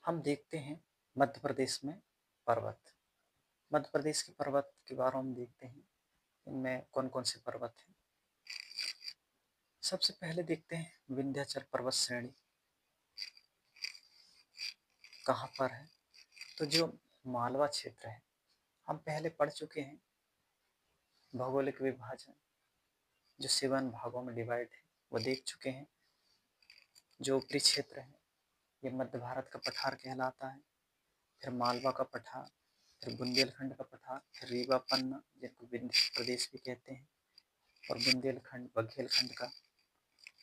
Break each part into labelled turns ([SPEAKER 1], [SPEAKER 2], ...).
[SPEAKER 1] हम देखते हैं मध्य प्रदेश में पर्वत। मध्य प्रदेश के पर्वत के बारे में देखते हैं, इनमें कौन कौन से पर्वत हैं। सबसे पहले देखते हैं विंध्याचल पर्वत श्रेणी कहाँ पर है। तो जो मालवा क्षेत्र है, हम पहले पढ़ चुके हैं भौगोलिक विभाजन जो 7 भागों में डिवाइड है, वो देख चुके हैं। जो ऊपरी क्षेत्र है ये मध्य भारत का पठार कहलाता है, फिर मालवा का पठार, फिर बुंदेलखंड का पठार, फिर रीवा पन्ना जिनको विंध्य प्रदेश भी कहते हैं, और बुंदेलखंड बघेलखंड का,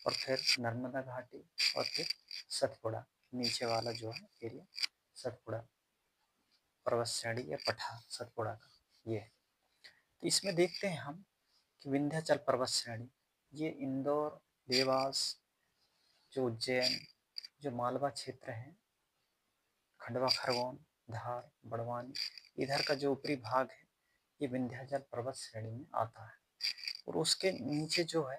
[SPEAKER 1] और फिर नर्मदा घाटी, और फिर सतपुड़ा नीचे वाला जो है एरिया, सतपुड़ा पर्वत श्रेणी या पठार सतपुड़ा का ये है। तो इसमें देखते हैं हम कि विंध्याचल पर्वत श्रेणी ये इंदौर, देवास, जो उज्जैन, जो मालवा क्षेत्र है, खंडवा खरगोन, धार, बड़वानी, इधर का जो ऊपरी भाग है ये विंध्याचल पर्वत श्रेणी में आता है। और उसके नीचे जो है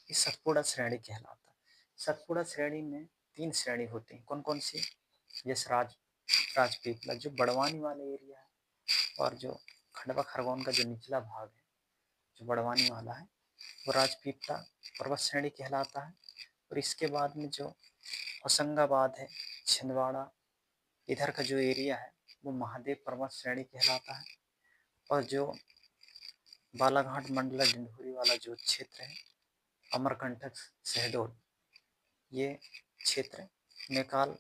[SPEAKER 1] ये सतपुड़ा श्रेणी कहलाता है। सतपुड़ा श्रेणी में 3 श्रेणी होती हैं। कौन कौन सी? जैसे राजपीपला जो बड़वानी वाला एरिया है, और जो खंडवा खरगोन का जो निचला भाग है जो बड़वानी वाला है वो राजपीपला पर्वत श्रेणी कहलाता है। और इसके बाद में जो होशंगाबाद है, छिंदवाड़ा, इधर का जो एरिया है वो महादेव पर्वत श्रेणी कहलाता है। और जो बालाघाट मंडला डिंडोरी वाला जो क्षेत्र है, अमरकंटक, शहडोल, ये क्षेत्र मैकाल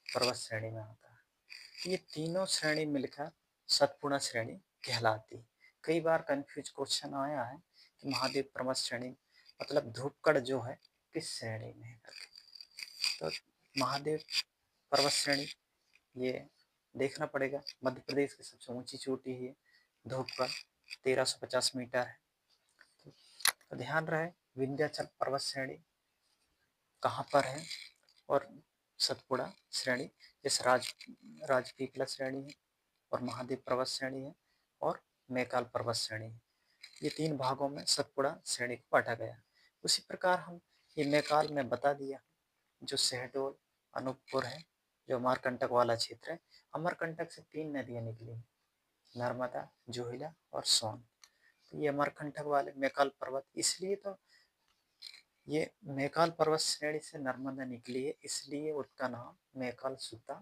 [SPEAKER 1] पर्वत श्रेणी में आता है। ये तीनों श्रेणी मिलकर सतपुड़ा श्रेणी कहलाती है। कई बार कंफ्यूज क्वेश्चन आया है कि महादेव पर्वत श्रेणी मतलब धूपगढ़ जो है किस श्रेणी में है करके। तो महादेव पर्वत श्रेणी ये देखना पड़ेगा। मध्य प्रदेश की सबसे ऊंची चोटी है धूपगढ़, 1350 मीटर है। तो ध्यान रहे विंध्याचल पर्वत श्रेणी कहाँ पर है, और सतपुड़ा श्रेणी जैसे राजपीपला श्रेणी है, और महादेव पर्वत श्रेणी है, और मैकाल पर्वत श्रेणी है। ये 3 भागों में सतपुड़ा श्रेणी को बांटा गया। उसी प्रकार हम ये मैकाल में बता दिया जो शहडोल, अनूपपुर है, जो अमरकंटक वाला क्षेत्र है। अमरकंटक से 3 नदियाँ निकली, नर्मदा, जोहिला और सोन। तो ये अमरकंटक वाले मैकाल पर्वत, इसलिए तो ये मैकाल पर्वत श्रेणी से नर्मदा निकली है, इसलिए उसका नाम मैकाल सुता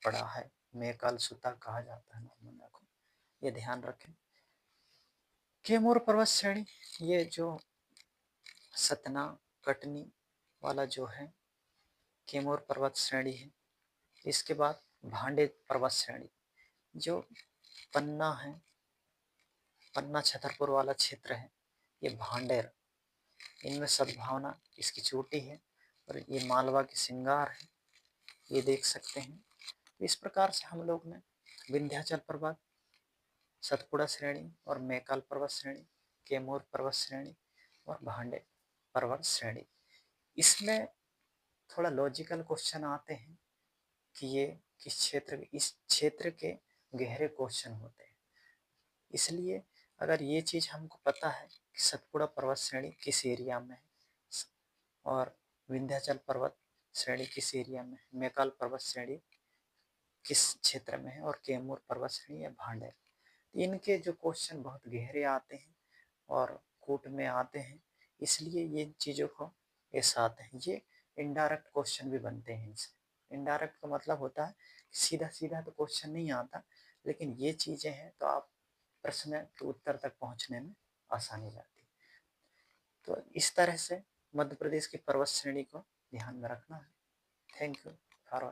[SPEAKER 1] पड़ा है। मैकाल सुता कहा जाता है नर्मदा को, ये ध्यान रखें। कैमूर पर्वत श्रेणी ये जो सतना, कटनी वाला जो है कैमूर पर्वत श्रेणी है। इसके बाद भांडे पर्वत श्रेणी जो पन्ना है, पन्ना छतरपुर वाला क्षेत्र है, ये भांडेर, इनमें सद्भावना इसकी चोटी है, और ये मालवा की श्रृंगार है, ये देख सकते हैं। इस प्रकार से हम लोग ने विंध्याचल पर्वत, सतपुड़ा श्रेणी और मैकाल पर्वत श्रेणी, कैमूर पर्वत श्रेणी और भांडे पर्वत श्रेणी, इसमें थोड़ा लॉजिकल क्वेश्चन आते हैं कि ये किस क्षेत्र के, इस क्षेत्र के गहरे क्वेश्चन होते हैं। इसलिए अगर ये चीज़ हमको पता है कि सतपुड़ा पर्वत श्रेणी किस एरिया में है, और विंध्याचल पर्वत श्रेणी किस एरिया में है, मैकाल पर्वत श्रेणी किस क्षेत्र में है, और कैमूर पर्वत श्रेणी या भांडेर, इनके जो क्वेश्चन बहुत गहरे आते हैं और कूट में आते हैं, इसलिए ये चीज़ों को ऐसा आते हैं। ये इनडायरेक्ट क्वेश्चन भी बनते हैं इनसे। इनडायरेक्ट का मतलब होता है सीधा सीधा तो क्वेश्चन नहीं आता, लेकिन ये चीज़ें हैं तो आप प्रश्न के उत्तर तक पहुंचने में आसानी रहती है। तो इस तरह से मध्य प्रदेश की पर्वत श्रेणी को ध्यान में रखना है। Thank you for